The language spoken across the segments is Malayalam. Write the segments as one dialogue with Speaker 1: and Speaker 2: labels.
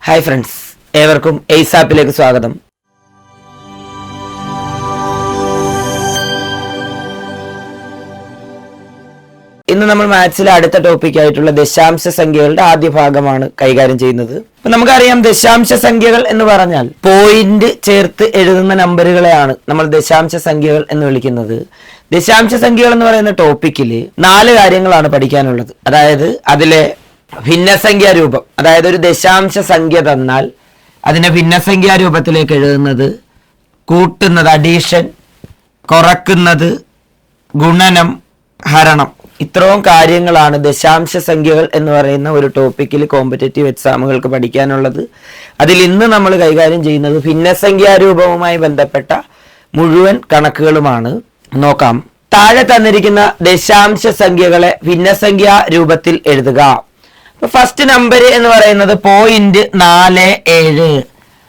Speaker 1: ഹായ് ഫ്രണ്ട്സ്, ഏവർക്കും എയ്സാപ്പിലേക്ക് സ്വാഗതം. ഇന്ന് നമ്മൾ മാത്സിലെ അടുത്ത ടോപ്പിക് ആയിട്ടുള്ള ദശാംശ സംഖ്യകളുടെ ആദ്യ ഭാഗമാണ് കൈകാര്യം ചെയ്യുന്നത്. അപ്പൊ നമുക്കറിയാം, ദശാംശ സംഖ്യകൾ എന്ന് പറഞ്ഞാൽ പോയിന്റ് ചേർത്ത് എഴുതുന്ന നമ്പറുകളെയാണ് നമ്മൾ ദശാംശ സംഖ്യകൾ എന്ന് വിളിക്കുന്നത്. ദശാംശ സംഖ്യകൾ എന്ന് പറയുന്ന ടോപ്പിക്കിൽ 4 കാര്യങ്ങളാണ് പഠിക്കാനുള്ളത്. അതായത് അതിലെ ഭിന്നസംഖ്യാ രൂപം, അതായത് ഒരു ദശാംശ സംഖ്യ തന്നാൽ അതിനെ ഭിന്നസംഖ്യാ രൂപത്തിലേക്ക് എഴുതുന്നത്, കൂട്ടുന്നത് അഡീഷൻ, കുറക്കുന്നത് ഗുണനം, ഹരണം. ഇത്രയും കാര്യങ്ങളാണ് ദശാംശ സംഖ്യകൾ എന്ന് പറയുന്ന ഒരു ടോപ്പിക്കിൽ കോമ്പറ്റേറ്റീവ് എക്സാമുകൾക്ക് പഠിക്കാനുള്ളത്. അതിൽ ഇന്ന് നമ്മൾ കൈകാര്യം ചെയ്യുന്നത് ഭിന്നസംഖ്യാ രൂപവുമായി ബന്ധപ്പെട്ട മുഴുവൻ കണക്കുകളുമാണ്. നോക്കാം. താഴെ തന്നിരിക്കുന്ന ദശാംശ സംഖ്യകളെ ഭിന്നസംഖ്യാ രൂപത്തിൽ എഴുതുക. ഫസ്റ്റ് നമ്പർ എന്ന് പറയുന്നത് 0.47.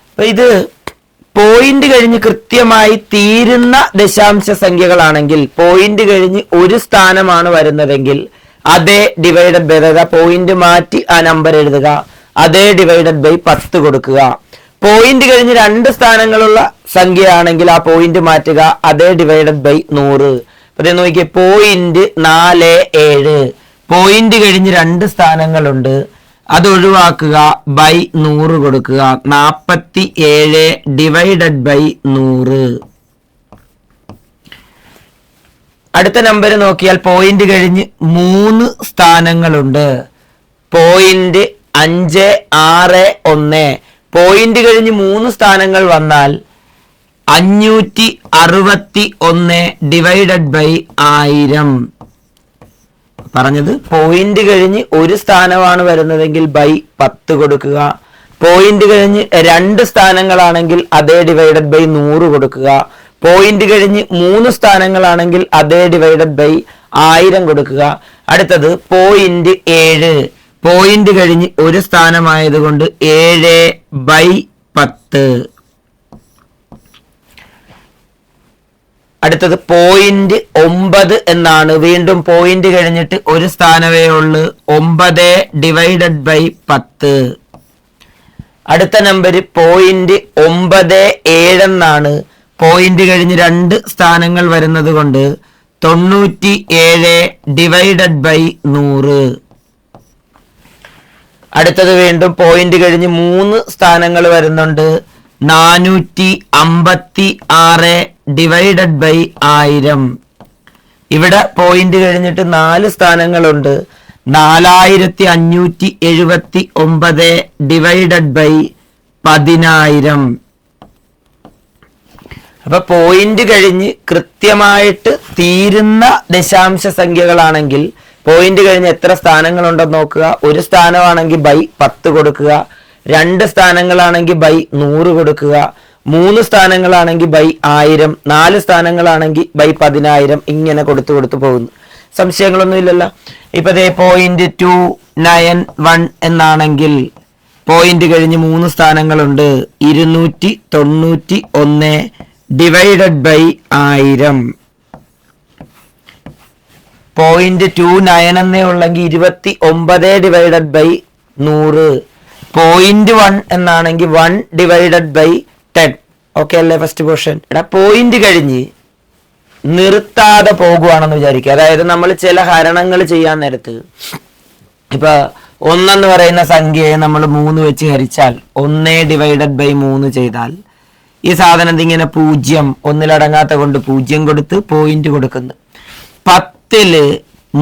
Speaker 1: അപ്പൊ ഇത് പോയിന്റ് കഴിഞ്ഞ് കൃത്യമായി തീരുന്ന ദശാംശ സംഖ്യകളാണെങ്കിൽ, പോയിന്റ് കഴിഞ്ഞ് ഒരു സ്ഥാനമാണ് വരുന്നതെങ്കിൽ അതേ ഡിവൈഡഡ് ബൈ, അതായത് പോയിന്റ് മാറ്റി ആ നമ്പർ എഴുതുക, അതേ ഡിവൈഡഡ് ബൈ 10 കൊടുക്കുക. പോയിന്റ് കഴിഞ്ഞ് 2 സ്ഥാനങ്ങളുള്ള സംഖ്യയാണെങ്കിൽ ആ പോയിന്റ് മാറ്റുക, അതേ ഡിവൈഡഡ് ബൈ 100. അപ്പൊ നോക്കിയേ, 0.47. പോയിന്റ് കഴിഞ്ഞ് 2 സ്ഥാനങ്ങളുണ്ട്, അത് ഒഴിവാക്കുക, ബൈ 100 കൊടുക്കുക. 47 ഡിവൈഡഡ് ബൈ 100. അടുത്ത നമ്പർ നോക്കിയാൽ പോയിന്റ് കഴിഞ്ഞ് 3 സ്ഥാനങ്ങളുണ്ട്, 0.561. പോയിന്റ് കഴിഞ്ഞ് 3 സ്ഥാനങ്ങൾ വന്നാൽ 561 ഡിവൈഡഡ് ബൈ 1000. പറഞ്ഞത് പോയിന്റ് കഴിഞ്ഞ് ഒരു സ്ഥാനമാണ് വരുന്നതെങ്കിൽ ബൈ 10 കൊടുക്കുക. പോയിന്റ് കഴിഞ്ഞ് 2 സ്ഥാനങ്ങളാണെങ്കിൽ അതേ ഡിവൈഡഡ് ബൈ 100 കൊടുക്കുക. പോയിന്റ് കഴിഞ്ഞ് 3 സ്ഥാനങ്ങളാണെങ്കിൽ അതേ ഡിവൈഡഡ് ബൈ 1000 കൊടുക്കുക. അടുത്തത് 0.7. പോയിന്റ് കഴിഞ്ഞ് ഒരു സ്ഥാനമായതുകൊണ്ട് 7 ബൈ 10. അടുത്തത് 0.9 എന്നാണ്. വീണ്ടും പോയിന്റ് കഴിഞ്ഞിട്ട് ഒരു സ്ഥാനമേ ഉള്ളു, 9 ഡിവൈഡഡ് ബൈ 10. അടുത്ത നമ്പർ 0.97 എന്നാണ്. പോയിന്റ് കഴിഞ്ഞ് 2 സ്ഥാനങ്ങൾ വരുന്നത് കൊണ്ട് 97 ഡിവൈഡഡ് ബൈ 100. അടുത്തത് വീണ്ടും പോയിന്റ് കഴിഞ്ഞ് 3 സ്ഥാനങ്ങൾ വരുന്നുണ്ട്, 456 ഡിവൈഡഡ് ബൈ 1000. ഇവിടെ പോയിന്റ് കഴിഞ്ഞിട്ട് 4 സ്ഥാനങ്ങളുണ്ട്, 4579 ഡിവൈഡഡ് ബൈ 10000. അപ്പൊ പോയിന്റ് കഴിഞ്ഞ് കൃത്യമായിട്ട് തീരുന്ന ദശാംശ സംഖ്യകളാണെങ്കിൽ പോയിന്റ് കഴിഞ്ഞ് എത്ര സ്ഥാനങ്ങളുണ്ടെന്ന് നോക്കുക. ഒരു സ്ഥാനമാണെങ്കിൽ ബൈ 10 കൊടുക്കുക, 2 സ്ഥാനങ്ങളാണെങ്കിൽ ബൈ 100 കൊടുക്കുക, 3 സ്ഥാനങ്ങളാണെങ്കിൽ ബൈ 1000, 4 സ്ഥാനങ്ങളാണെങ്കിൽ ബൈ 10000. ഇങ്ങനെ കൊടുത്തു പോകുന്നു. സംശയങ്ങളൊന്നും ഇല്ലല്ലോ. ഇപ്പൊ 0.291 എന്നാണെങ്കിൽ പോയിന്റ് കഴിഞ്ഞ് 3 സ്ഥാനങ്ങളുണ്ട്, 291 ഡിവൈഡഡ് ബൈ 1000. 0.29 എന്നേ ഉള്ളെങ്കിൽ 29 ഡിവൈഡഡ് ബൈ 100. 0.1 എന്നാണെങ്കിൽ 1 ഡിവൈഡഡ് ബൈ 10. ഓക്കെ അല്ലേ ഫസ്റ്റ് പോർഷൻ? പോയിന്റ് കഴിഞ്ഞ് നിർത്താതെ പോകുവാണെന്ന് വിചാരിക്കുക. അതായത് നമ്മൾ ചില ഹരണങ്ങൾ ചെയ്യാൻ നേരത്ത്, ഇപ്പൊ 1 എന്ന് പറയുന്ന സംഖ്യയെ നമ്മൾ 3 വെച്ച് ഹരിച്ചാൽ 1 ഡിവൈഡഡ് ബൈ 3 ചെയ്താൽ ഈ സാധനം ഇങ്ങനെ 0 ഒന്നിലടങ്ങാത്ത കൊണ്ട് 0 കൊടുത്ത് പോയിന്റ് കൊടുക്കുന്നു. 10ല്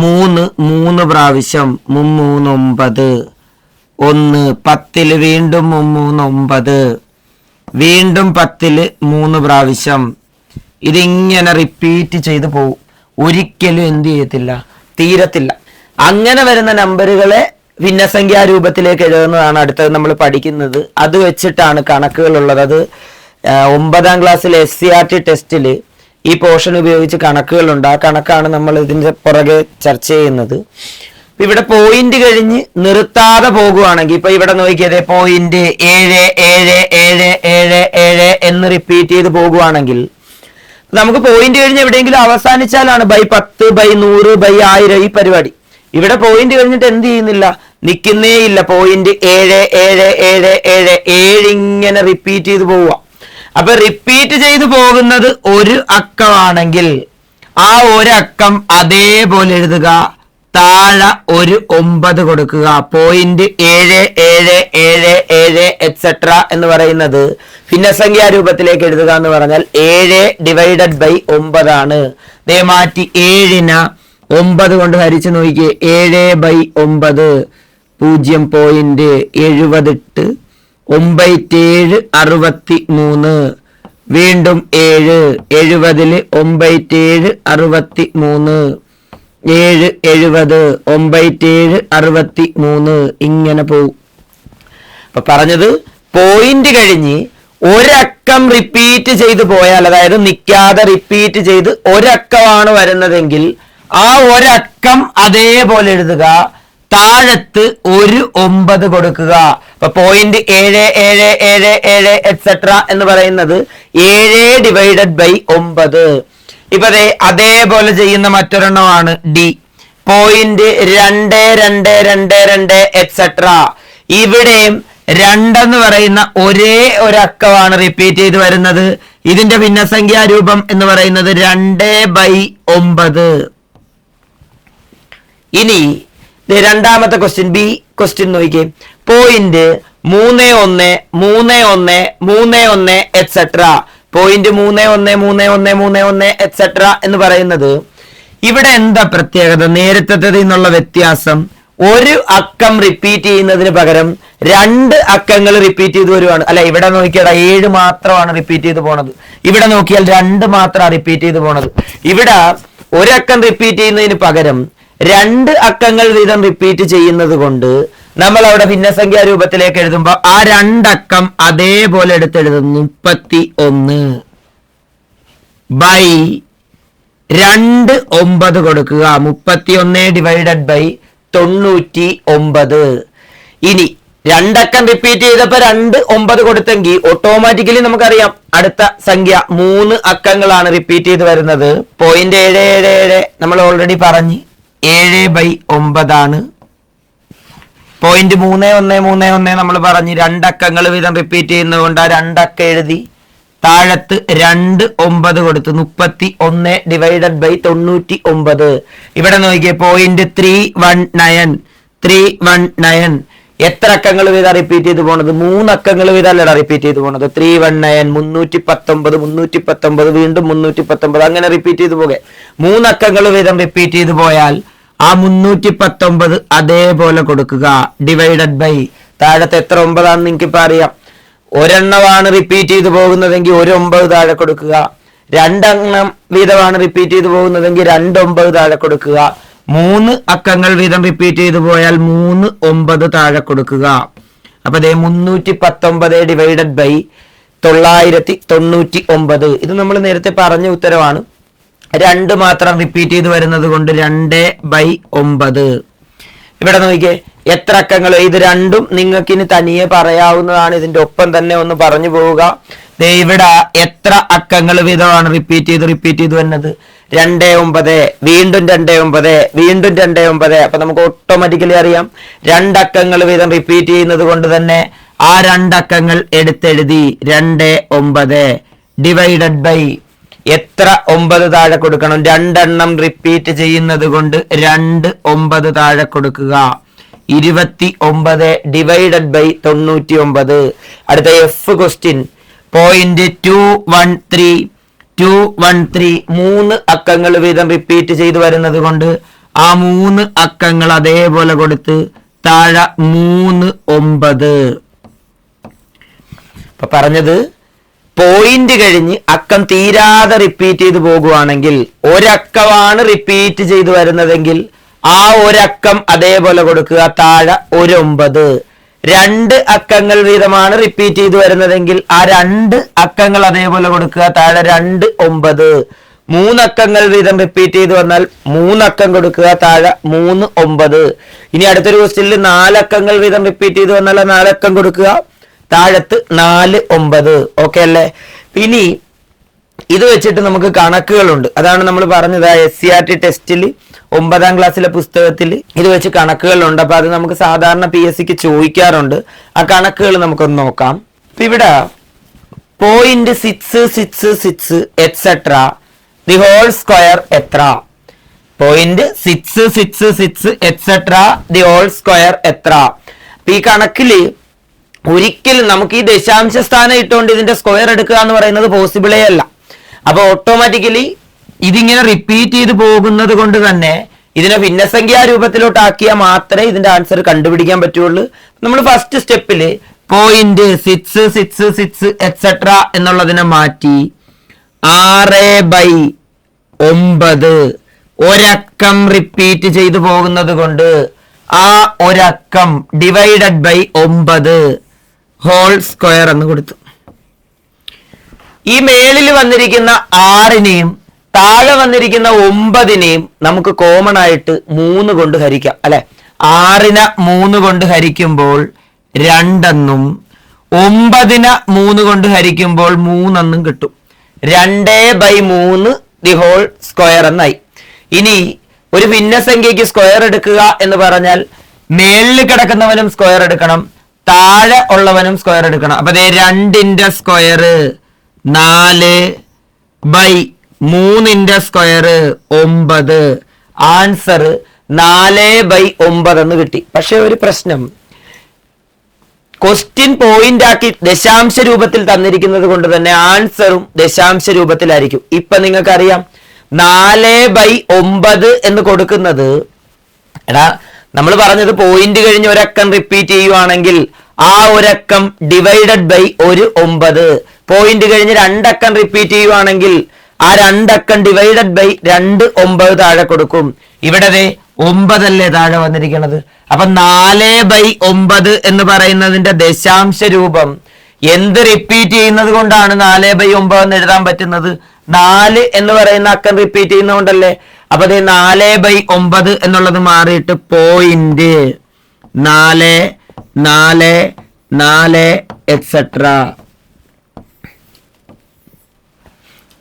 Speaker 1: 3 പ്രാവശ്യം 3 9, 1. 10ല് വീണ്ടും 9, വീണ്ടും 10ല് 3 പ്രാവശ്യം. ഇതിങ്ങനെ റിപ്പീറ്റ് ചെയ്ത് പോകും, ഒരിക്കലും എന്ത് ചെയ്യത്തില്ല, തീരത്തില്ല. അങ്ങനെ വരുന്ന നമ്പറുകളെ ഭിന്നസംഖ്യാ രൂപത്തിലേക്ക് എഴുതുന്നതാണ് അടുത്തത് നമ്മൾ പഠിക്കുന്നത്. അത് വെച്ചിട്ടാണ് കണക്കുകൾ ഉള്ളത്. അത് 9ാം ക്ലാസ്സിലെ SCRT ടെസ്റ്റിൽ ഈ പോർഷൻ ഉപയോഗിച്ച് കണക്കുകളുണ്ട്. ആ കണക്കാണ് നമ്മൾ ഇതിന്റെ പുറകെ ചർച്ച ചെയ്യുന്നത്. ഇവിടെ പോയിന്റ് കഴിഞ്ഞ് നിർത്താതെ പോകുവാണെങ്കിൽ, ഇപ്പൊ ഇവിടെ നോക്കിയത് 0.7777 എന്ന് റിപ്പീറ്റ് ചെയ്ത് പോകുവാണെങ്കിൽ നമുക്ക് പോയിന്റ് കഴിഞ്ഞ് എവിടെയെങ്കിലും അവസാനിച്ചാലാണ് ബൈ 10 ബൈ 100 ബൈ 1000 ഈ പരിപാടി. ഇവിടെ പോയിന്റ് കഴിഞ്ഞിട്ട് എന്ത് ചെയ്യുന്നില്ല, നിൽക്കുന്നേ ഇല്ല. 0.7777 ഇങ്ങനെ റിപ്പീറ്റ് ചെയ്ത് പോവുക. അപ്പൊ റിപ്പീറ്റ് ചെയ്ത് പോകുന്നത് ഒരു അക്കമാണെങ്കിൽ ആ ഒരക്കം അതേപോലെ എഴുതുക, താഴെ ഒരു 9 കൊടുക്കുക. 0.7777 എക്സെട്ര എന്ന് പറയുന്നത് ഭിന്നസംഖ്യാ രൂപത്തിലേക്ക് എഴുതുക എന്ന് പറഞ്ഞാൽ 7/9 ആണ്. ദേ മാറ്റി 7നെ 9 കൊണ്ട് ഹരിച്ചു നോക്കിയേ. 7/9 0.78 97 63. വീണ്ടും 7 70 97 63 7 70 97 63 ഇങ്ങനെ പോവും. അപ്പൊ പറഞ്ഞത് പോയിന്റ് കഴിഞ്ഞ് ഒരക്കം റിപ്പീറ്റ് ചെയ്ത് പോയാൽ, അതായത് നിൽക്കാതെ റിപ്പീറ്റ് ചെയ്ത് ഒരക്കമാണ് വരുന്നതെങ്കിൽ ആ ഒരക്കം അതേപോലെ എഴുതുക, താഴത്ത് ഒരു 9 കൊടുക്കുക. അപ്പൊ 0.7777 എക്സെട്ര എന്ന് പറയുന്നത് 7/9. ഇപ്പൊ അതേപോലെ ചെയ്യുന്ന മറ്റൊരെണ്ണമാണ് ഡി. 0.2222 എക്സെട്ര. ഇവിടെയും 2 എന്ന് പറയുന്ന ഒരേ ഒരക്കമാണ് റിപ്പീറ്റ് ചെയ്ത് വരുന്നത്. ഇതിന്റെ ഭിന്നസംഖ്യാ രൂപം എന്ന് പറയുന്നത് 2/9. ഇനി രണ്ടാമത്തെ ക്വസ്റ്റ്യൻ, ബി ക്വസ്റ്റ്യൻ നോക്കിയേ. 0.313131 എക്സെട്ര. 0.313131 എക്സെട്ര എന്ന് പറയുന്നത് ഇവിടെ എന്താ പ്രത്യേകത? നേരത്തെ നിന്നുള്ള വ്യത്യാസം, ഒരു അക്കം റിപ്പീറ്റ് ചെയ്യുന്നതിന് പകരം 2 അക്കങ്ങൾ റിപ്പീറ്റ് ചെയ്ത് വരുവാണ്. അല്ല, ഇവിടെ നോക്കിയാൽ 7 മാത്രമാണ് റിപ്പീറ്റ് ചെയ്ത് പോണത്. ഇവിടെ നോക്കിയാൽ 2 മാത്രമാണ് റിപ്പീറ്റ് ചെയ്ത് പോണത്. ഇവിടെ ഒരക്കം റിപ്പീറ്റ് ചെയ്യുന്നതിന് പകരം 2 അക്കങ്ങൾ വീതം റിപ്പീറ്റ് ചെയ്യുന്നത് കൊണ്ട് നമ്മൾ അവിടെ ഭിന്നസംഖ്യാ രൂപത്തിലേക്ക് എഴുതുമ്പോൾ ആ 2 അക്കം അതേപോലെ എടുത്തെഴുതുന്നു. 31/2 കൊടുക്കുക. 31/99. ഇനി 2 അക്കം റിപ്പീറ്റ് ചെയ്തപ്പോ 2 9 കൊടുത്തെങ്കിൽ ഓട്ടോമാറ്റിക്കലി നമുക്കറിയാം അടുത്ത സംഖ്യ 3 അക്കങ്ങളാണ് റിപ്പീറ്റ് ചെയ്ത് വരുന്നത്. 0.777 നമ്മൾ ഓൾറെഡി പറഞ്ഞ് 7/9 ആണ്. 0.3131 നമ്മൾ പറഞ്ഞ് 2 അക്കങ്ങൾ വീതം റിപ്പീറ്റ് ചെയ്യുന്നതുകൊണ്ട് ആ 2 അക്കം എഴുതി, താഴത്ത് 2 9 കൊടുത്തു. 31/99. ഇവിടെ നോക്കിയേ 0.319. എത്ര അക്കങ്ങൾ വീതം റിപ്പീറ്റ് ചെയ്ത് പോണത്? 3 അക്കങ്ങൾ വീതമല്ലടാ റിപ്പീറ്റ് ചെയ്ത് പോണത്. 319 319 വീണ്ടും 319 അങ്ങനെ റിപ്പീറ്റ് ചെയ്ത് പോകെ. 3 അക്കങ്ങൾ വീതം റിപ്പീറ്റ് ചെയ്ത് പോയാൽ ആ 319 അതേപോലെ കൊടുക്കുക. ഡിവൈഡഡ് ബൈ താഴത്തെ എത്ര 9 ആണെന്ന് നിങ്ങൾക്ക് ഇപ്പൊ അറിയാം. ഒരെണ്ണമാണ് റിപ്പീറ്റ് ചെയ്ത് പോകുന്നതെങ്കിൽ 1 9 താഴെ കൊടുക്കുക. 2 എണ്ണം വീതമാണ് റിപ്പീറ്റ് ചെയ്ത് പോകുന്നതെങ്കിൽ 2 9 താഴെ കൊടുക്കുക. 3 അക്കങ്ങൾ വീതം റിപ്പീറ്റ് ചെയ്ത് പോയാൽ 3 9 താഴെ കൊടുക്കുക. അപ്പൊ 319 ഡിവൈഡഡ് ബൈ 999. ഇത് നമ്മൾ നേരത്തെ പറഞ്ഞ ഉത്തരവാണ്. 2 മാത്രം റിപ്പീറ്റ് ചെയ്ത് വരുന്നത് കൊണ്ട് 2/9. ഇവിടെ നോക്കിയേ എത്ര അക്കങ്ങൾ. ഇത് രണ്ടും നിങ്ങൾക്ക് ഇനി തനിയെ പറയാവുന്നതാണ്. ഇതിന്റെ ഒപ്പം തന്നെ ഒന്ന് പറഞ്ഞു പോവുക. ഇവിടെ എത്ര അക്കങ്ങൾ വീതമാണ് റിപ്പീറ്റ് ചെയ്ത് വരുന്നത്? 2 9 വീണ്ടും 2 9 വീണ്ടും 2 9. അപ്പൊ നമുക്ക് ഓട്ടോമാറ്റിക്കലി അറിയാം 2 അക്കങ്ങൾ വീതം റിപ്പീറ്റ് ചെയ്യുന്നത് കൊണ്ട് തന്നെ ആ 2 അക്കങ്ങൾ എടുത്തെഴുതി. 2 9 ഡിവൈഡഡ് ബൈ എത്ര 9 താഴെ കൊടുക്കണം? 2 എണ്ണം റിപ്പീറ്റ് ചെയ്യുന്നത് കൊണ്ട് 2 9 താഴെ കൊടുക്കുക. 29 ഡിവൈഡഡ് ബൈ 99. അടുത്ത എഫ് ക്വസ്റ്റ്യൻ 0.213 3 അക്കങ്ങൾ വീതം റിപ്പീറ്റ് ചെയ്ത് വരുന്നത് കൊണ്ട് ആ 3 അക്കങ്ങൾ അതേപോലെ കൊടുത്ത് താഴെ 3 9. ഇപ്പൊ പറഞ്ഞത് പോയിന്റ് കഴിഞ്ഞ് അക്കം തീരാതെ റിപ്പീറ്റ് ചെയ്ത് പോകുവാണെങ്കിൽ, ഒരക്കമാണ് റിപ്പീറ്റ് ചെയ്ത് വരുന്നതെങ്കിൽ ആ ഒരക്കം അതേപോലെ കൊടുക്കുക. താഴെ 1 9. 2 അക്കങ്ങൾ വീതമാണ് റിപ്പീറ്റ് ചെയ്ത് വരുന്നതെങ്കിൽ ആ 2 അക്കങ്ങൾ അതേപോലെ കൊടുക്കുക. താഴെ 2 9. 3 അക്കങ്ങൾ വീതം റിപ്പീറ്റ് ചെയ്ത് വന്നാൽ 3 അക്കം കൊടുക്കുക. താഴെ 3 9. ഇനി അടുത്തൊരു ക്വസ്റ്റ്യനിൽ 4 അക്കങ്ങൾ വീതം റിപ്പീറ്റ് ചെയ്ത് വന്നാൽ 4 അക്കം കൊടുക്കുക. താഴത്ത് 4 9. ഓക്കെ അല്ലേ? ഇനി ഇത് വെച്ചിട്ട് നമുക്ക് കണക്കുകളുണ്ട്. അതാണ് നമ്മൾ പറഞ്ഞത് SCRT ടെസ്റ്റിൽ 9ാം ക്ലാസ്സിലെ പുസ്തകത്തിൽ ഇത് വെച്ച് കണക്കുകളുണ്ട്. അപ്പൊ അത് നമുക്ക് സാധാരണ PSCക്ക് ചോദിക്കാറുണ്ട്. ആ കണക്കുകൾ നമുക്കൊന്ന് നോക്കാം. ഇവിടെ 0.666 എക്സെട്ര ദി ഹോൾ സ്ക്വയർ എത്ര? 0.666 എക്സെട്ര ദി ഹോൾ സ്ക്വയർ എത്ര? അപ്പൊ ഈ കണക്കില് ഒരിക്കലും നമുക്ക് ഈ ദശാംശ സ്ഥാനം ഇട്ടുകൊണ്ട് ഇതിന്റെ സ്ക്വയർ എടുക്കുക എന്ന് പറയുന്നത് പോസിബിളേ അല്ല. അപ്പൊ ഓട്ടോമാറ്റിക്കലി ഇതിങ്ങനെ റിപ്പീറ്റ് ചെയ്ത് പോകുന്നത് കൊണ്ട് തന്നെ ഇതിനെ ഭിന്നസംഖ്യാ രൂപത്തിലോട്ട് ആക്കിയാൽ മാത്രമേ ഇതിന്റെ ആൻസർ കണ്ടുപിടിക്കാൻ പറ്റുള്ളൂ. നമ്മൾ ഫസ്റ്റ് സ്റ്റെപ്പില് 0.666 എക്സെട്ര എന്നുള്ളതിനെ മാറ്റി 6/9 ഒരക്കം റിപ്പീറ്റ് ചെയ്തു പോകുന്നത് കൊണ്ട് ആ ഒരക്കം ഡിവൈഡഡ് ബൈ 9 ഹോൾ സ്ക്വയർ എന്ന് കൊടുത്തു. ഈ മേളിൽ വന്നിരിക്കുന്ന 6നെയും താഴെ വന്നിരിക്കുന്ന 9നെയും നമുക്ക് കോമൺ ആയിട്ട് 3 കൊണ്ട് ഹരിക്കാം അല്ലെ. 6നെ 3 കൊണ്ട് ഹരിക്കുമ്പോൾ 2 എന്നും 9നെ 3 കൊണ്ട് ഹരിക്കുമ്പോൾ 3 എന്നും കിട്ടും. 2/3 ദി ഹോൾ സ്ക്വയർ എന്നായി. ഇനി ഒരു ഭിന്നസംഖ്യക്ക് സ്ക്വയർ എടുക്കുക എന്ന് പറഞ്ഞാൽ മേളിൽ കിടക്കുന്നവനും സ്ക്വയർ എടുക്കണം, താഴെ ഉള്ളവനും സ്ക്വയർ എടുക്കണം. അപ്പൊ 2ന്റെ സ്ക്വയർ 4/3ന്റെ സ്ക്വയർ 9. ആൻസർ 4/9 എന്ന് കിട്ടി. പക്ഷെ ഒരു പ്രശ്നം, ക്വസ്റ്റ്യൻ പോയിന്റ് ആക്കി ദശാംശ രൂപത്തിൽ തന്നിരിക്കുന്നത് കൊണ്ട് തന്നെ ആൻസറും ദശാംശ രൂപത്തിലായിരിക്കും. ഇപ്പൊ നിങ്ങൾക്കറിയാം 4/9 എന്ന് കൊടുക്കുന്നത്, എടാ നമ്മൾ പറഞ്ഞത് പോയിന്റ് കഴിഞ്ഞ് ഒരക്കം റിപ്പീറ്റ് ചെയ്യുവാണെങ്കിൽ ആ ഒരക്കം ഡിവൈഡഡ് ബൈ 9. പോയിന്റ് കഴിഞ്ഞ് 2 അക്കം റിപ്പീറ്റ് ചെയ്യുവാണെങ്കിൽ ആ 2 അക്കം ഡിവൈഡഡ് ബൈ 9 താഴെ കൊടുക്കും. ഇവിടെ 9 അല്ലേ താഴെ വന്നിരിക്കുന്നത്. അപ്പൊ 4/9 എന്ന് പറയുന്നതിന്റെ ദശാംശ രൂപം എന്ത് റിപ്പീറ്റ് ചെയ്യുന്നത് കൊണ്ടാണ് 4/9 എന്ന് എഴുതാൻ പറ്റുന്നത്? 4 എന്ന് പറയുന്ന അക്കം റിപ്പീറ്റ് ചെയ്യുന്നതുകൊണ്ടല്ലേ. അപ്പൊ 4/9 എന്നുള്ളത് മാറിയിട്ട് 0.444 എക്സെട്ര.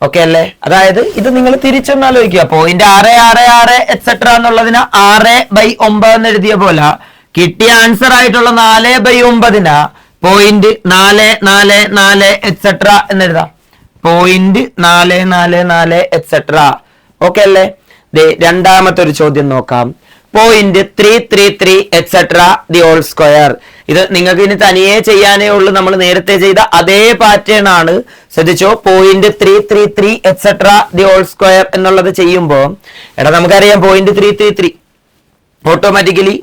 Speaker 1: ഓക്കെ അല്ലേ? അതായത് ഇത് നിങ്ങൾ തിരിച്ചൊന്നാലോചിക്കുക. 0.666 എക്സെട്ര എന്നുള്ളതിന് 6/9 എന്ന് എഴുതിയ പോലെ കിട്ടിയ ആൻസർ ആയിട്ടുള്ള 4/9ന് 0.444 എക്സെട്ര എന്ന് എഴുതാം. 0.444 എക്സെട്ര. ഓക്കെ അല്ലേ? രണ്ടാമത്തെ ഒരു ചോദ്യം നോക്കാം. 0.333 എക്സെട്ര ദി ഹോൾ സ്ക്വയർ. ഇത് നിങ്ങൾക്ക് ഇനി തനിയെ ചെയ്യാനേ ഉള്ളൂ. നമ്മൾ നേരത്തെ ചെയ്ത അതേ പാറ്റേൺ ആണ്. ശ്രദ്ധിച്ചോ, 0.333 എക്സെട്ര ദി ഹോൾ സ്ക്വയർ എന്നുള്ളത് ചെയ്യുമ്പോൾ നമുക്കറിയാം 0.333 ഓട്ടോമാറ്റിക്കലി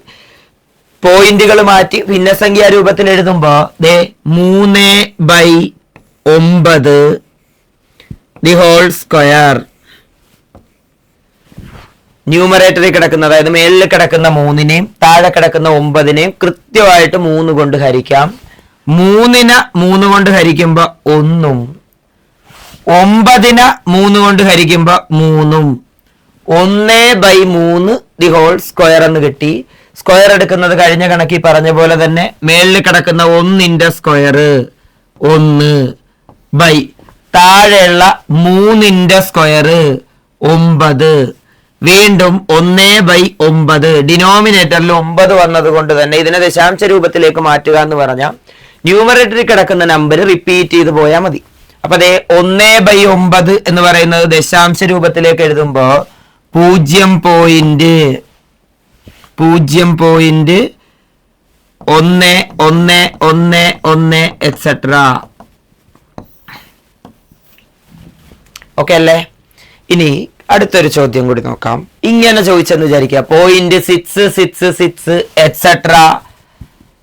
Speaker 1: പോയിന്റുകൾ മാറ്റി ഭിന്നസംഖ്യാ രൂപത്തിൽ എഴുതുമ്പോ 3/9 ദി ഹോൾ സ്ക്വയർ. ന്യൂമറേറ്ററിൽ കിടക്കുന്ന, അതായത് മേളിൽ കിടക്കുന്ന 3നെയും താഴെ കിടക്കുന്ന 9നെയും കൃത്യമായിട്ട് 3 കൊണ്ട് ഹരിക്കാം. 3നെ 3 കൊണ്ട് ഹരിക്കുമ്പോ 1ഉം 9നെ 3 കൊണ്ട് ഹരിക്കുമ്പോ 3ഉം 1/3 ദി ഹോൾ സ്ക്വയർ എന്ന് കിട്ടി. സ്ക്വയർ എടുക്കുന്നത് കഴിഞ്ഞ കണക്കി പറഞ്ഞ പോലെ തന്നെ മേളിൽ കിടക്കുന്ന 1ന്റെ സ്ക്വയർ 1 താഴെയുള്ള 3ന്റെ സ്ക്വയർ 9. വീണ്ടും 1/9. ഡിനോമിനേറ്ററിൽ 9 വന്നത് കൊണ്ട് തന്നെ ഇതിനെ ദശാംശ രൂപത്തിലേക്ക് മാറ്റുക എന്ന് പറഞ്ഞാൽ ന്യൂമറേറ്ററിൽ കിടക്കുന്ന നമ്പർ റിപ്പീറ്റ് ചെയ്ത് പോയാൽ മതി. അപ്പൊ 1/9 എന്ന് പറയുന്നത് ദശാംശ രൂപത്തിലേക്ക് എഴുതുമ്പോ 0.11111 എക്സെട്ര. ഓക്കെ അല്ലേ? ഇനി അടുത്തൊരു ചോദ്യം കൂടി നോക്കാം. ഇങ്ങനെ ചോദിച്ചെന്ന് വിചാരിക്കുക, 0.666 എക്സെട്ര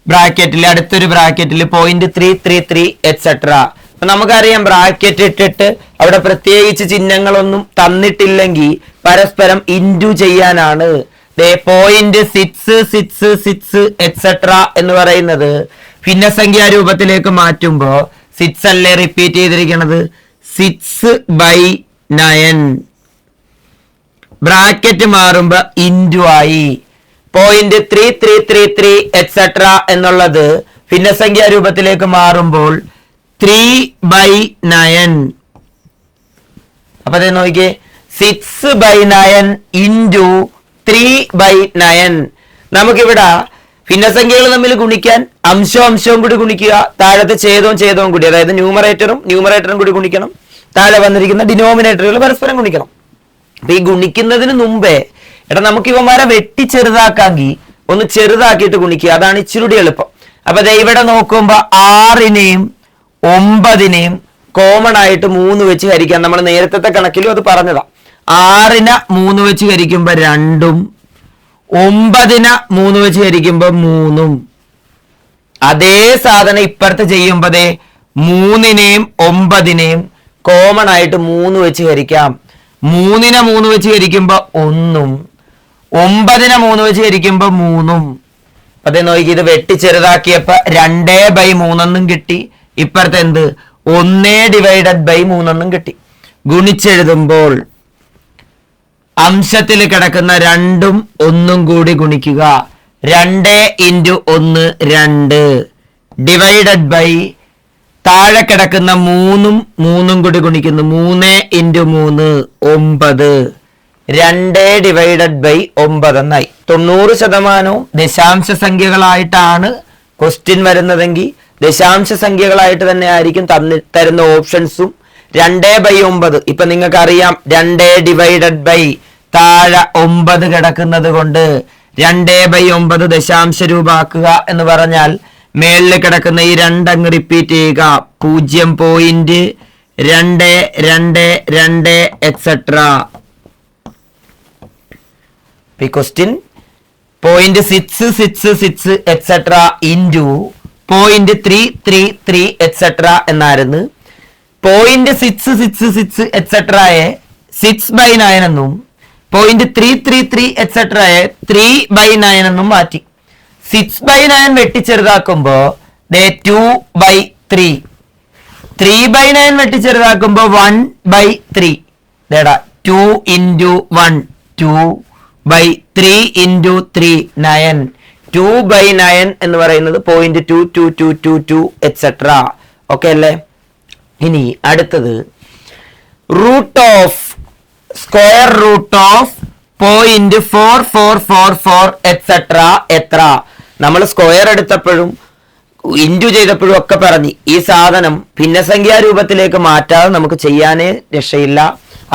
Speaker 1: ബ്രാക്കറ്റിൽ അടുത്തൊരു ബ്രാക്കറ്റിൽ 0.333 എക്സെട്ര. അപ്പൊ നമുക്കറിയാം ബ്രാക്കറ്റ് ഇട്ടിട്ട് അവിടെ പ്രത്യേകിച്ച് ചിഹ്നങ്ങളൊന്നും തന്നിട്ടില്ലെങ്കിൽ പരസ്പരം ഇൻറ്റു ചെയ്യാനാണ്. 0.666 എക്സെട്ര എന്ന് പറയുന്നത് ഭിന്നസംഖ്യാ രൂപത്തിലേക്ക് മാറ്റുമ്പോ 6 അല്ലേ റിപ്പീറ്റ് ചെയ്തിരിക്കുന്നത്, 6/9. ബ്രാക്കറ്റ് മാറുമ്പോ ഇൻറ്റു ആയി. 0.3333 എക്സെട്ര എന്നുള്ളത് ഭിന്നസംഖ്യാ രൂപത്തിലേക്ക് മാറുമ്പോൾ 3/9. അപ്പൊ അതേ നോക്കിയേ 6/9 ഇൻറ്റു 3/9. നമുക്കിവിടെ ഭിന്നസംഖ്യകൾ തമ്മിൽ ഗുണിക്കാൻ അംശവും കൂടി ഗുണിക്കുക, താഴത്തെ ഛേദവും കൂടി, അതായത് ന്യൂമറേറ്ററും കൂടി ഗുണിക്കണം, താഴെ വന്നിരിക്കുന്ന ഡിനോമിനേറ്ററുകൾ പരസ്പരം ഗുണിക്കണം. അപ്പൊ ഈ ഗുണിക്കുന്നതിന് മുമ്പേ നമുക്ക് ഇവന്മാരെ വെട്ടി ചെറുതാക്കാമെങ്കിൽ ഒന്ന് ചെറുതാക്കിയിട്ട് ഗുണിക്കുക, അതാണ് ഇച്ചിരി എളുപ്പം. അപ്പൊ ഇവിടെ നോക്കുമ്പോ 6നെയും 9നെയും കോമൺ ആയിട്ട് 3 വെച്ച് ഹരിക്കാം. നമ്മൾ നേരത്തെ കണക്കിലും അത് പറഞ്ഞതാ. 6നെ 3 വെച്ച് ഹരിക്കുമ്പോ 2ഉം 9നെ 3 വെച്ച് ഹരിക്കുമ്പോ 3ഉം. അതേ സാധനം ഇപ്പുറത്ത് ചെയ്യുമ്പോഴേ 3നെയും 9നെയും കോമൺ ആയിട്ട് 3 വെച്ച് ഹരിക്കാം. 3നെ 3 വെച്ച് ഹരിക്കുമ്പോ 1ഉം 9നെ 3 വെച്ച് ഹരിക്കുമ്പോ 3ഉം. അതെ നോക്കി, ഇത് വെട്ടി ചെറുതാക്കിയപ്പോ 2/3 കിട്ടി. ഇപ്പുറത്തെ എന്ത് 1/3 കിട്ടി. ഗുണിച്ചെഴുതുമ്പോൾ അംശത്തിൽ കിടക്കുന്ന 2ഉം 1ഉം കൂടി ഗുണിക്കുക. 2 × 1 2 ഡിവൈഡഡ് ബൈ താഴെ കിടക്കുന്ന 3ഉം കൂടി ഗുണിക്കുന്നു. 3 × 3 9. 2 ഡിവൈഡഡ് ബൈ 9 എന്നായി. 90% ദശാംശ സംഖ്യകളായിട്ടാണ് ക്വസ്റ്റ്യൻ വരുന്നതെങ്കിൽ ദശാംശ സംഖ്യകളായിട്ട് തന്നെ ആയിരിക്കും തരുന്ന ഓപ്ഷൻസും. 2/9 ഇപ്പൊ നിങ്ങൾക്ക് അറിയാം, 2 ഡിവൈഡഡ് ബൈ താഴെ 9 കിടക്കുന്നത് കൊണ്ട് 2/9 ദശാംശ രൂപാക്കുക എന്ന് പറഞ്ഞാൽ മേളിൽ കിടക്കുന്ന ഈ 2 അങ്ങ് റിപ്പീറ്റ് ചെയ്യുക. 0.222 എക്സെട്ര. ഈ ക്വസ്റ്റ്യൻ 0.666 എക്സെട്ര ഇൻറ്റു 0.333 എക്സെട്ര എന്നായിരുന്നു. 0.666 എക്സെട്രയെ 6/9 എന്നും 0.333 എക്സെട്രയെ 3/9 എന്നും മാറ്റി. 6/9 വെട്ടിച്ചെറുതാക്കുമ്പോ 2/3, 3/9 വെട്ടിച്ചെറുതാക്കുമ്പോ 1/3. 2 × 1 2/3 × 3 9. 2/9 എന്ന് പറയുന്നത് 0.22222 എക്സെട്ര. ഓക്കെ അല്ലേ? ഇനി അടുത്തത് സ്ക്വയർ റൂട്ട് ഓഫ് 0.4444 എക്സെട്ര എത്ര? നമ്മൾ സ്ക്വയർ എടുത്തപ്പോഴും ഇൻറ്റു ചെയ്തപ്പോഴും ഒക്കെ പറഞ്ഞ് ഈ സാധനം ഭിന്നസംഖ്യാ രൂപത്തിലേക്ക് മാറ്റാതെ നമുക്ക് ചെയ്യാനേ രക്ഷയില്ല.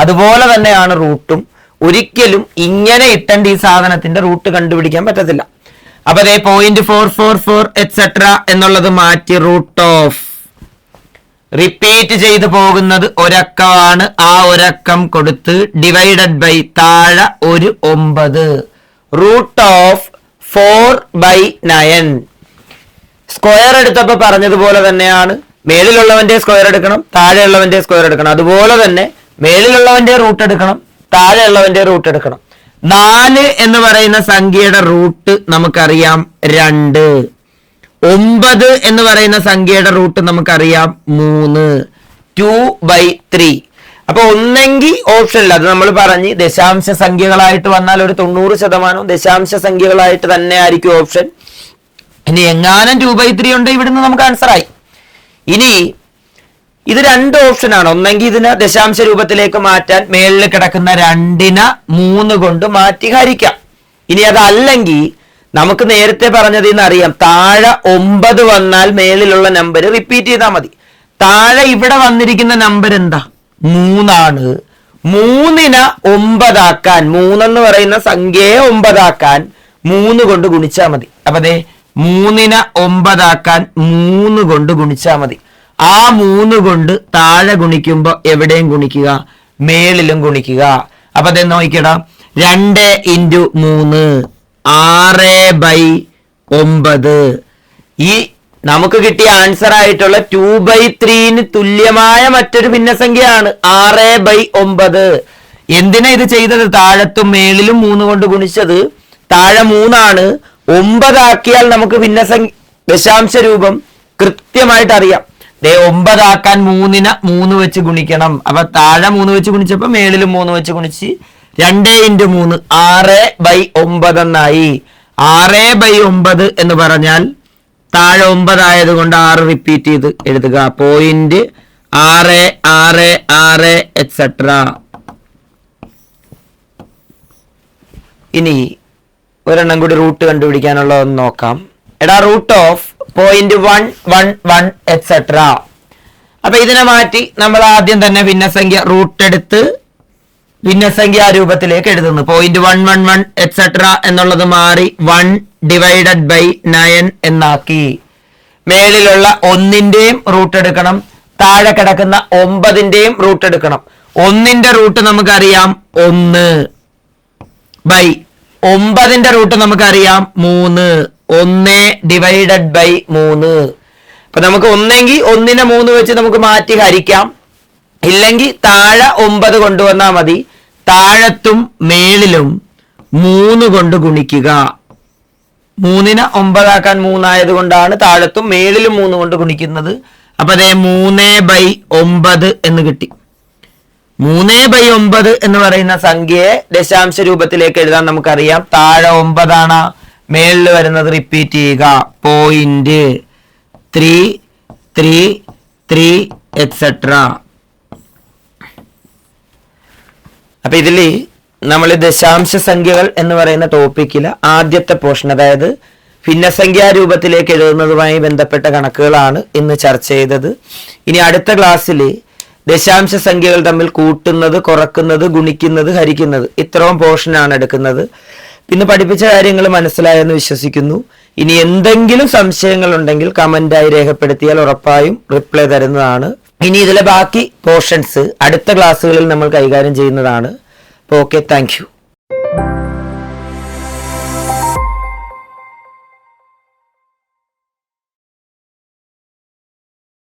Speaker 1: അതുപോലെ തന്നെയാണ് റൂട്ടും. ഒരിക്കലും ഇങ്ങനെ ഇട്ടേണ്ട ഈ സാധനത്തിന്റെ റൂട്ട് കണ്ടുപിടിക്കാൻ പറ്റത്തില്ല. അപ്പൊ അതേ 0.444 എക്സെട്ര എന്നുള്ളത് മാറ്റി റൂട്ട് ഓഫ് റിപ്പീറ്റ് ചെയ്തു പോകുന്നത് ഒരക്കമാണ്. ആ ഒരക്കം കൊടുത്ത് ഡിവൈഡഡ് ബൈ താഴെ ഒരു 9. Root of 4/9. സ്ക്വയർ എടുത്തപ്പോ പറഞ്ഞതുപോലെ തന്നെയാണ്, മേളിലുള്ളവന്റെ സ്ക്വയർ എടുക്കണം, താഴെയുള്ളവന്റെ സ്ക്വയർ എടുക്കണം. അതുപോലെ തന്നെ മേളിലുള്ളവന്റെ റൂട്ട് എടുക്കണം, താഴെയുള്ളവന്റെ റൂട്ട് എടുക്കണം. 4 എന്ന് പറയുന്ന സംഖ്യയുടെ റൂട്ട് നമുക്കറിയാം 2. 9 എന്ന് പറയുന്ന സംഖ്യയുടെ റൂട്ട് നമുക്കറിയാം 3. 2/3. അപ്പൊ ഒന്നെങ്കിൽ ഓപ്ഷനില്ല, അത് നമ്മൾ പറഞ്ഞ് ദശാംശ സംഖ്യകളായിട്ട് വന്നാൽ ഒരു 90% ദശാംശ സംഖ്യകളായിട്ട് തന്നെ ആയിരിക്കും ഓപ്ഷൻ. ഇനി എങ്ങാനും 2/3 ഉണ്ട്, ഇവിടുന്ന് നമുക്ക് ആൻസർ ആയി. ഇനി ഇത് 2 ഓപ്ഷനാണ്. ഒന്നെങ്കിൽ ഇതിനെ ദശാംശ രൂപത്തിലേക്ക് മാറ്റാൻ മേളിൽ കിടക്കുന്ന 2നെ 3 കൊണ്ട് മാറ്റി ഹരിക്കാം. ഇനി അതല്ലെങ്കിൽ നമുക്ക് നേരത്തെ പറഞ്ഞതിൽ നിന്ന് അറിയാം, താഴെ 9 വന്നാൽ മേളിലുള്ള നമ്പർ റിപ്പീറ്റ് ചെയ്താൽ മതി. താഴെ ഇവിടെ വന്നിരിക്കുന്ന നമ്പർ എന്താ? 3 ആണ്. 3നെ 9 ആക്കാൻ, 3 എന്ന് പറയുന്ന സംഖ്യയെ 9 ആക്കാൻ 3 കൊണ്ട് ഗുണിച്ചാൽ മതി. അപ്പൊ അതെ 3നെ 9 ആക്കാൻ 3 കൊണ്ട് ഗുണിച്ചാൽ മതി. ആ 3 കൊണ്ട് താഴെ ഗുണിക്കുമ്പോ എവിടെയും ഗുണിക്കുക, മേളിലും ഗുണിക്കുക. അപ്പൊ അതെ നോക്കിക്കടാ, 2 × 3 6/9. ഈ നമുക്ക് കിട്ടിയ ആൻസർ ആയിട്ടുള്ള 2/3 തുല്യമായ മറ്റൊരു ഭിന്നസംഖ്യയാണ് 6/9. എന്തിനാ ഇത് ചെയ്തത്? താഴത്തും മേളിലും 3 കൊണ്ട് ഗുണിച്ചത്. താഴെ 3 ആണ്, 9 ആക്കിയാൽ നമുക്ക് ഭിന്നസംഖ്യ ദശാംശ രൂപം കൃത്യമായിട്ട് അറിയാം. 9 ആക്കാൻ 3നെ 3 വെച്ച് ഗുണിക്കണം. അപ്പൊ താഴെ 3 വെച്ച് ഗുണിച്ചപ്പോ മേളിലും 3 വെച്ച് ഗുണിച്ച് 2 × 3 6/9 എന്നായി. 6/9 എന്ന് പറഞ്ഞാൽ താഴെ 9 ആയത് കൊണ്ട് 6 റിപ്പീറ്റ് ചെയ്ത് എഴുതുക. 0.6 6 6 6 എക്സെട്ര. ഇനി ഒരെണ്ണം കൂടി റൂട്ട് കണ്ടുപിടിക്കാനുള്ളതെന്ന് നോക്കാം. എടാ റൂട്ട് ഓഫ് 0.111 എക്സെട്ര. അപ്പൊ ഇതിനെ മാറ്റി നമ്മൾ ആദ്യം തന്നെ ഭിന്നസംഖ്യ റൂട്ട് എടുത്ത് ഭിന്നസംഖ്യ രൂപത്തിലേക്ക് എഴുതുന്നു. 0.111 എക്സെട്ര എന്നുള്ളത് മാറി 1 ഡിവൈഡഡ് ബൈ 9 എന്നാക്കി. മേളിലുള്ള 1ന്റെയും റൂട്ട് എടുക്കണം, താഴെ കിടക്കുന്ന 9ന്റെയും റൂട്ട് എടുക്കണം. 1ന്റെ റൂട്ട് നമുക്കറിയാം 1 ബൈ 9ന്റെ റൂട്ട് നമുക്കറിയാം 3. 1 ഡിവൈഡഡ് ബൈ 3. അപ്പൊ നമുക്ക് ഒന്നെങ്കിൽ 1നെ 3 വെച്ച് നമുക്ക് മാറ്റി ഹരിക്കാം, ഇല്ലെങ്കിൽ താഴെ 9 കൊണ്ടുവന്നാൽ മതി. താഴത്തും മേളിലും 3 കൊണ്ട് ഗുണിക്കുക. 3നെ 9 ആക്കാൻ 3 ആയതുകൊണ്ടാണ് താഴത്തും മേളിലും 3 കൊണ്ട് ഗുണിക്കുന്നത്. അപ്പൊ അതേ 3/9 എന്ന് കിട്ടി. 3/9 എന്ന് പറയുന്ന സംഖ്യയെ ദശാംശ രൂപത്തിലേക്ക് എഴുതാൻ നമുക്കറിയാം. താഴെ 9 ആണ്, മേളിൽ വരുന്നത് റിപ്പീറ്റ് ചെയ്യുക. 0.333 എക്സെട്ര. അപ്പൊ ഇതില് നമ്മൾ ദശാംശ സംഖ്യകൾ എന്ന് പറയുന്ന ടോപ്പിക്കിൽ ആദ്യത്തെ പോർഷൻ, അതായത് ഭിന്നസംഖ്യാ രൂപത്തിലേക്ക് എഴുതുന്നതുമായി ബന്ധപ്പെട്ട കണക്കുകളാണ് ഇന്ന് ചർച്ച ചെയ്തത്. ഇനി അടുത്ത ക്ലാസ്സിൽ ദശാംശ സംഖ്യകൾ തമ്മിൽ കൂട്ടുന്നത്, കുറക്കുന്നത്, ഗുണിക്കുന്നത്, ഹരിക്കുന്നത്, ഇത്രയും പോർഷനാണ് എടുക്കുന്നത്. പിന്നെ പഠിപ്പിച്ച കാര്യങ്ങൾ മനസ്സിലായെന്ന് വിശ്വസിക്കുന്നു. ഇനി എന്തെങ്കിലും സംശയങ്ങൾ ഉണ്ടെങ്കിൽ കമന്റായി രേഖപ്പെടുത്തിയാൽ ഉറപ്പായും റിപ്ലൈ തരുന്നതാണ്. ഇനി ഇതിലെ ബാക്കി പോർഷൻസ് അടുത്ത ക്ലാസ്സുകളിൽ നമ്മൾ കൈകാര്യം ചെയ്യുന്നതാണ്. അപ്പോൾ ഓക്കെ, താങ്ക് യു.